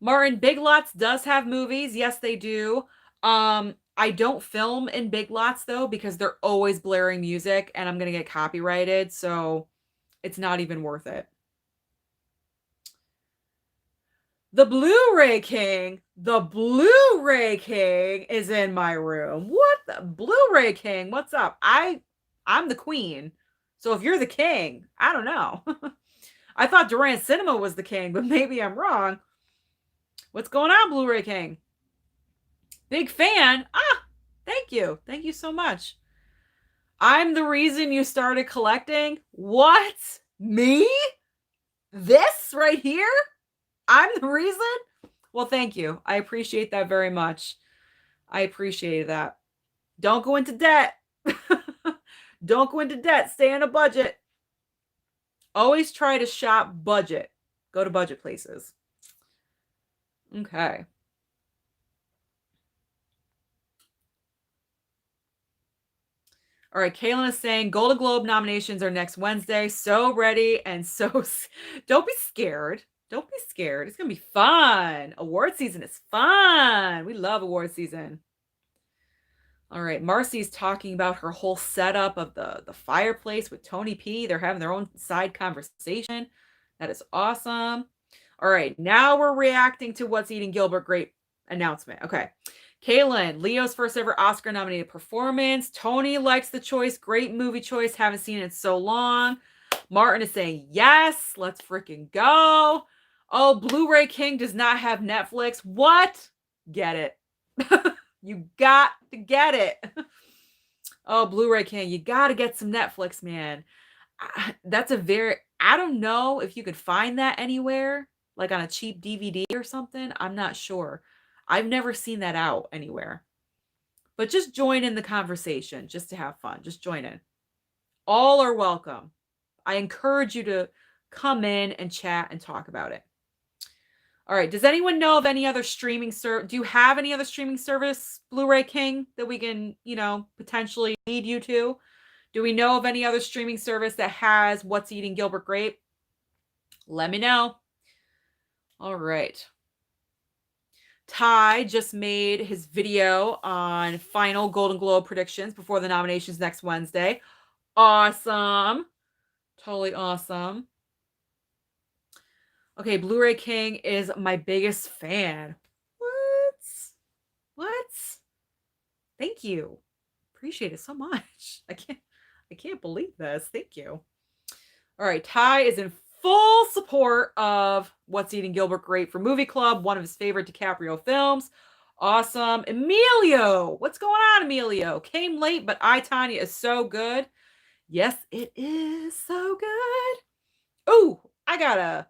Martin, Big Lots does have movies. Yes, they do. I don't film in Big Lots though because they're always blaring music and I'm going to get copyrighted, so it's not even worth it. The Blu-ray King. The Blu-ray King is in my room. What the Blu-ray King? What's up? I'm the queen. So if you're the king, I don't know. I thought Duran Cinema was the king, but maybe I'm wrong. What's going on, Blu-ray King? Big fan. Ah, thank you. Thank you so much. I'm the reason you started collecting? What? Me? This right here? I'm the reason? Well, thank you. I appreciate that very much. I appreciate that. Don't go into debt. Don't go into debt. Stay on a budget. Always try to shop budget. Go to budget places. Okay. All right, Kaylin is saying Golden Globe nominations are next Wednesday. So ready and so don't be scared. Don't be scared. It's going to be fun. Award season is fun. We love award season. All right, Marcy's talking about her whole setup of the fireplace with Tony P. They're having their own side conversation. That is awesome. All right, now we're reacting to What's Eating Gilbert Grape announcement. Okay. Kaylin, Leo's first ever Oscar nominated performance. Tony likes the choice. Great movie choice. Haven't seen it in so long. Martin is saying, yes, let's freaking go. Oh, Blu-ray King does not have Netflix. What? Get it. You got to get it. Oh, Blu-ray King, you got to get some Netflix, man. That's a very, I don't know if you could find that anywhere, like on a cheap DVD or something. I'm not sure. I've never seen that out anywhere. But just join in the conversation just to have fun. Just join in. All are welcome. I encourage you to come in and chat and talk about it. All right. Does anyone know of any other streaming service? Do you have any other streaming service, Blu-ray King, that we can, potentially lead you to? Do we know of any other streaming service that has What's Eating Gilbert Grape? Let me know. All right. Ty just made his video on final Golden Globe predictions before the nominations next Wednesday. Awesome. Totally awesome. Okay, Blu-ray King is my biggest fan. What? Thank you. Appreciate it so much. I can't believe this. Thank you. All right, Ty is in full support of What's Eating Gilbert Grape for Movie Club, one of his favorite DiCaprio films. Awesome. Emilio, what's going on, Emilio? Came late, but I, Tonya, is so good. Yes, it is so good. Oh, I got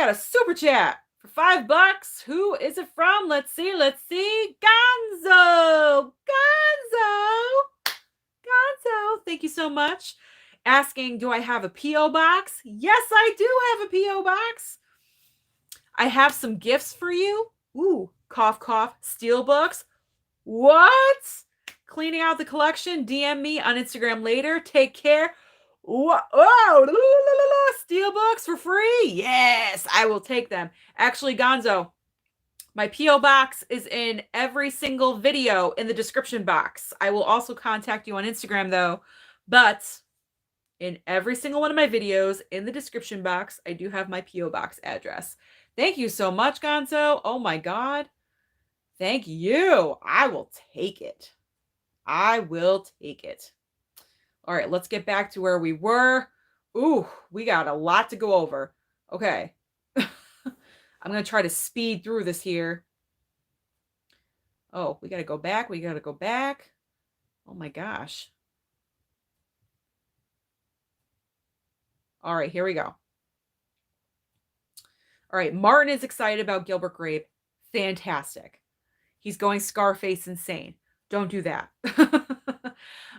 a super chat for $5. Who is it from? Let's see. Gonzo. Thank you so much. Asking, do I have a P.O. box? Yes, I do have a P.O. box. I have some gifts for you. Ooh, cough, cough, steelbooks. What? Cleaning out the collection. DM me on Instagram later. Take care. Oh, steelbooks for free. Yes, I will take them. Actually, Gonzo, my P.O. box is in every single video in the description box. I will also contact you on Instagram, though. But in every single one of my videos in the description box, I do have my P.O. box address. Thank you so much, Gonzo. Oh, my God. Thank you. I will take it. All right, let's get back to where we were. Ooh, we got a lot to go over. Okay. I'm going to try to speed through this here. Oh, we got to go back. Oh my gosh. All right, here we go. All right, Martin is excited about Gilbert Grape. Fantastic. He's going Scarface insane. Don't do that.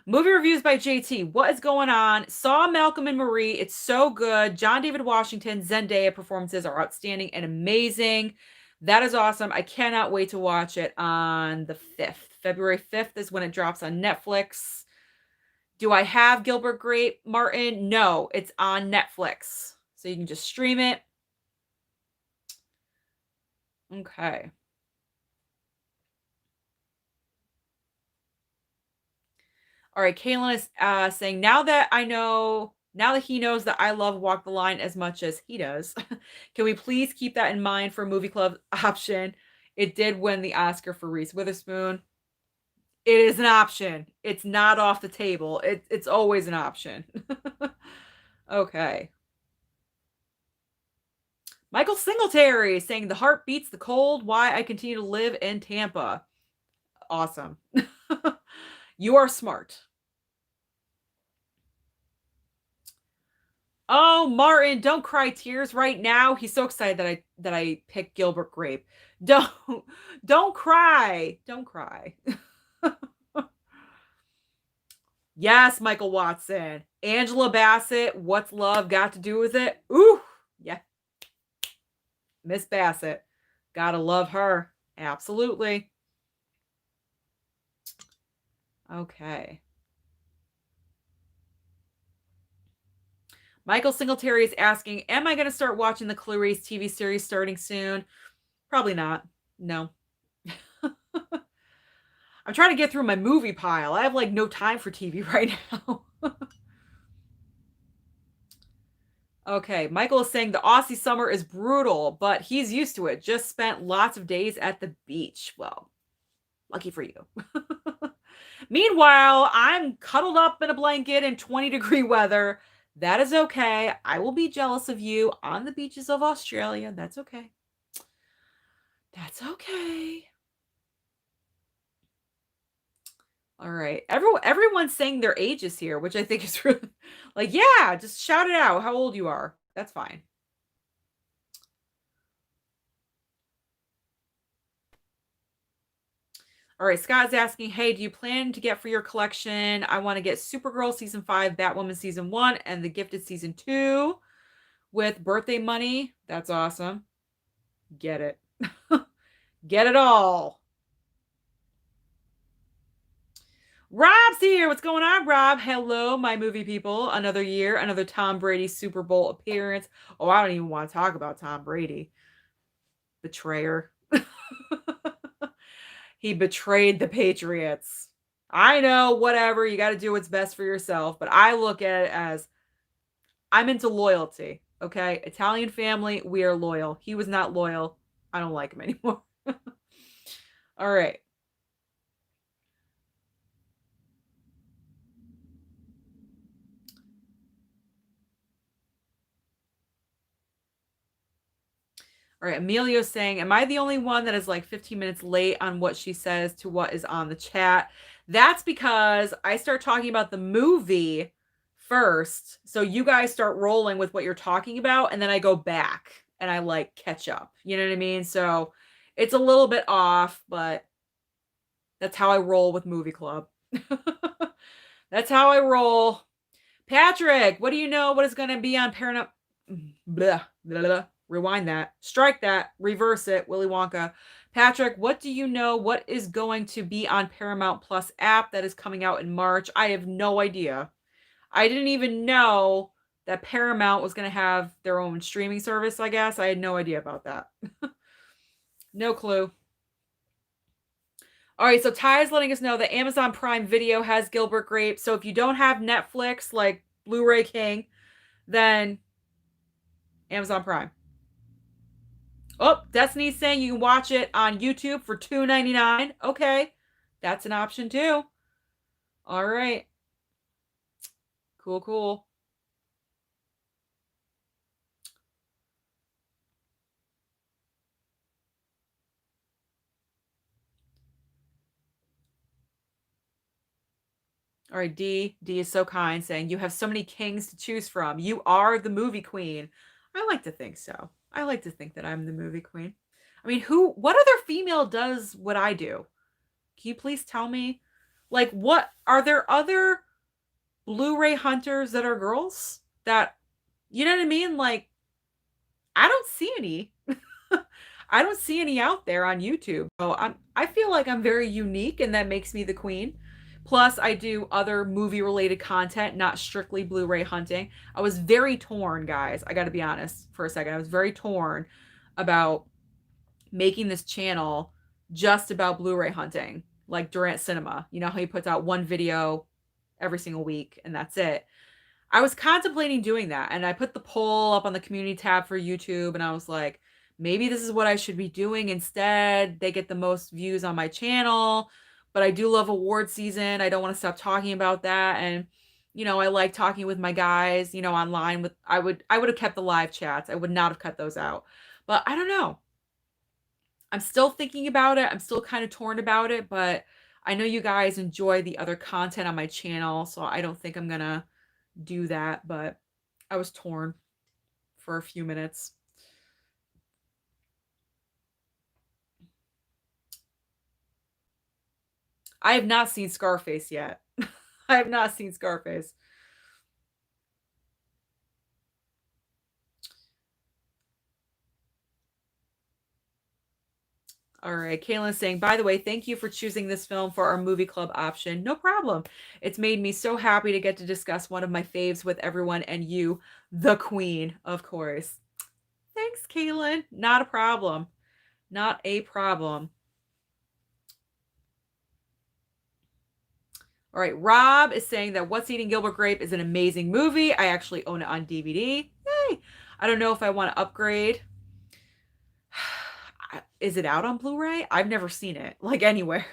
Movie reviews by JT. What is going on? Saw Malcolm and Marie. It's so good. John David Washington, Zendaya performances are outstanding and amazing. That is awesome. I cannot wait to watch it on the 5th. February 5th is when it drops on Netflix. Do I have Gilbert Grape, Martin? No, it's on Netflix. So you can just stream it. Okay. All right, Kaylin is saying, now that I know Now that he knows that I love Walk the Line as much as he does, can we please keep that in mind for movie club option? It did win the Oscar for Reese Witherspoon. It is an option. It's not off the table. It's always an option. Okay. Michael Singletary saying the heart beats the cold. Why I continue to live in Tampa. Awesome. You are smart. Oh, Martin, don't cry tears right now. He's so excited that I picked Gilbert Grape. Don't don't cry. Don't cry. Yes, Michael Watson. Angela Bassett, what's love got to do with it? Ooh, yeah. Miss Bassett. Gotta love her. Absolutely. Okay. Michael Singletary is asking, am I going to start watching the Clarice TV series starting soon? Probably not. No. I'm trying to get through my movie pile. I have like no time for TV right now. Okay, Michael is saying the Aussie summer is brutal, but he's used to it. Just spent lots of days at the beach. Well, lucky for you. Meanwhile, I'm cuddled up in a blanket in 20-degree weather. That is okay. I will be jealous of you on the beaches of Australia. That's okay. That's okay. All right. Everyone's saying their ages here, which I think is really like, yeah, just shout it out how old you are. That's fine. All right, Scott's asking, hey, do you plan to get for your collection? I want to get Supergirl season 5, Batwoman season 1, and The Gifted season 2 with birthday money. That's awesome. Get it. Get it all. Rob's here. What's going on, Rob? Hello, my movie people. Another year, another Tom Brady Super Bowl appearance. Oh, I don't even want to talk about Tom Brady. Betrayer. He betrayed the Patriots. I know, whatever. You got to do what's best for yourself. But I look at it as I'm into loyalty. Okay. Italian family, we are loyal. He was not loyal. I don't like him anymore. All right. All right, Emilio's saying, am I the only one that is like 15 minutes late on what she says to what is on the chat? That's because I start talking about the movie first. So you guys start rolling with what you're talking about, and then I go back and I like catch up. You know what I mean? So it's a little bit off, but that's how I roll with Movie Club. That's how I roll. Patrick, what do you know what is going to be on Paramount? Blah, blah, blah. Rewind that. Strike that. Reverse it. Willy Wonka. Patrick, what do you know what is going to be on Paramount Plus app that is coming out in March? I have no idea. I didn't even know that Paramount was going to have their own streaming service, I guess. I had no idea about that. No clue. All right, so Ty is letting us know that Amazon Prime Video has Gilbert Grape. So if you don't have Netflix like Blu-ray King, then Amazon Prime. Oh, Destiny's saying you can watch it on YouTube for $2.99. Okay, that's an option too. All right. Cool, cool. All right, D. D is so kind, saying you have so many kings to choose from. You are the movie queen. I like to think so. I like to think that I'm the movie queen. I mean, what other female does what I do? Can you please tell me? Like, what are there other Blu-ray hunters that are girls that, you know what I mean? Like, I don't see any. I don't see any out there on YouTube. So I feel like I'm very unique and that makes me the queen. Plus, I do other movie related content, not strictly Blu-ray hunting. I was very torn, guys. I got to be honest for a second. I was very torn about making this channel just about Blu-ray hunting, like Durant Cinema. You know how he puts out one video every single week and that's it. I was contemplating doing that, and I put the poll up on the community tab for YouTube, and I was like, maybe this is what I should be doing instead. They get the most views on my channel, but I do love award season. I don't want to stop talking about that. And, I like talking with my guys, online with I would have kept the live chats. I would not have cut those out. But I don't know. I'm still thinking about it. I'm still kind of torn about it, but I know you guys enjoy the other content on my channel, so I don't think I'm gonna do that, but I was torn for a few minutes. I have not seen Scarface yet. I have not seen Scarface. All right, Kaylin's saying, by the way, thank you for choosing this film for our movie club option. No problem. It's made me so happy to get to discuss one of my faves with everyone and you, the queen, of course. Thanks, Kaylin. Not a problem. Not a problem. All right, Rob is saying that What's Eating Gilbert Grape is an amazing movie. I actually own it on DVD. Yay! I don't know if I want to upgrade. Is it out on Blu-ray? I've never seen it, like anywhere.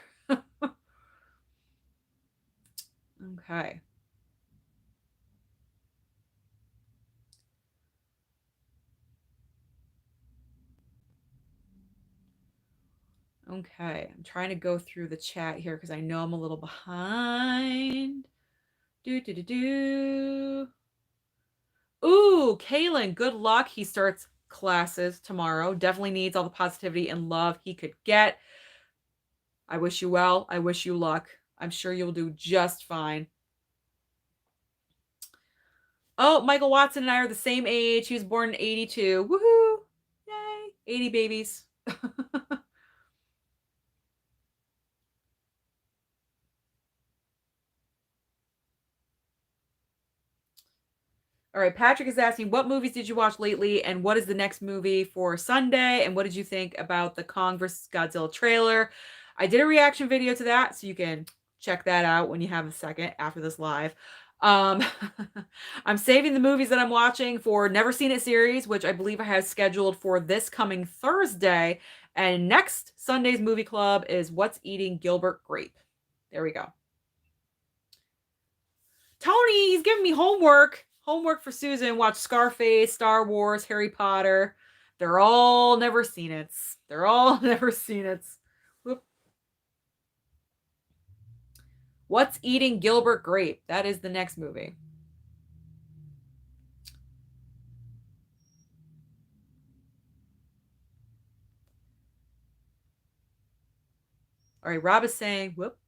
Okay. Okay, I'm trying to go through the chat here because I know I'm a little behind. Do do do do. Ooh, Kaylin, good luck. He starts classes tomorrow. Definitely needs all the positivity and love he could get. I wish you well. I wish you luck. I'm sure you'll do just fine. Oh, Michael Watson and I are the same age. He was born in 82. Woohoo! Yay! 80 babies. All right, Patrick is asking, what movies did you watch lately, and what is the next movie for Sunday, and what did you think about the Kong vs. Godzilla trailer? I did a reaction video to that, so you can check that out when you have a second after this live. Um, I'm saving the movies that I'm watching for Never Seen It series, which I believe I have scheduled for this coming Thursday, and next Sunday's movie club is What's Eating Gilbert Grape. There we go. Tony, he's giving me homework. Homework for Susan. Watch Scarface, Star Wars, Harry Potter. They're all never seen it. They're all never seen it. Whoop. What's Eating Gilbert Grape? That is the next movie. All right, Rob is saying, whoop.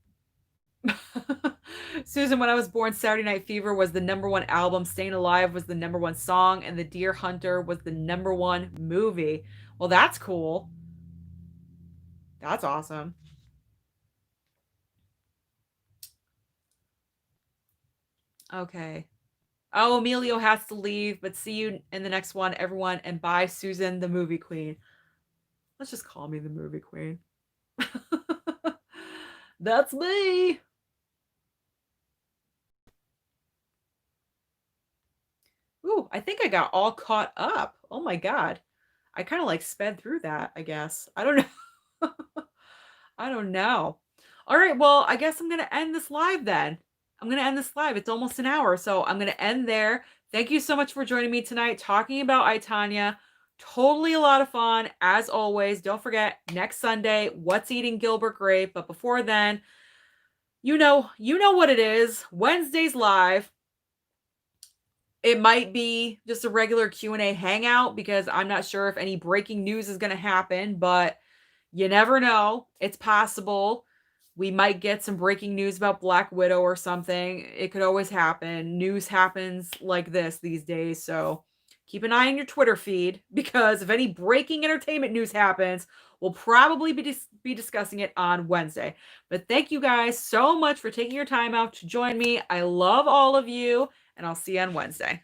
Susan, when I was born, Saturday Night Fever was the #1 album, Staying Alive was the #1 song, and The Deer Hunter was the #1 movie. Well, that's cool. That's awesome. Okay. Oh, Emilio has to leave, but see you in the next one, everyone, and bye, Susan, the movie queen. Let's just call me the movie queen. That's me. Ooh, I think I got all caught up. Oh my God. I kind of like sped through that, I guess. I don't know. I don't know. All right, well, I guess I'm going to end this live then. I'm going to end this live. It's almost an hour, so I'm going to end there. Thank you so much for joining me tonight talking about I, Tonya. Totally a lot of fun. As always, don't forget, next Sunday, What's Eating Gilbert Grape? But before then, you know what it is. Wednesday's live. It might be just a regular Q&A hangout because I'm not sure if any breaking news is going to happen, but you never know. It's possible. We might get some breaking news about Black Widow or something. It could always happen. News happens like this these days. So keep an eye on your Twitter feed because if any breaking entertainment news happens, we'll probably be discussing it on Wednesday. But thank you guys so much for taking your time out to join me. I love all of you, and I'll see you on Wednesday.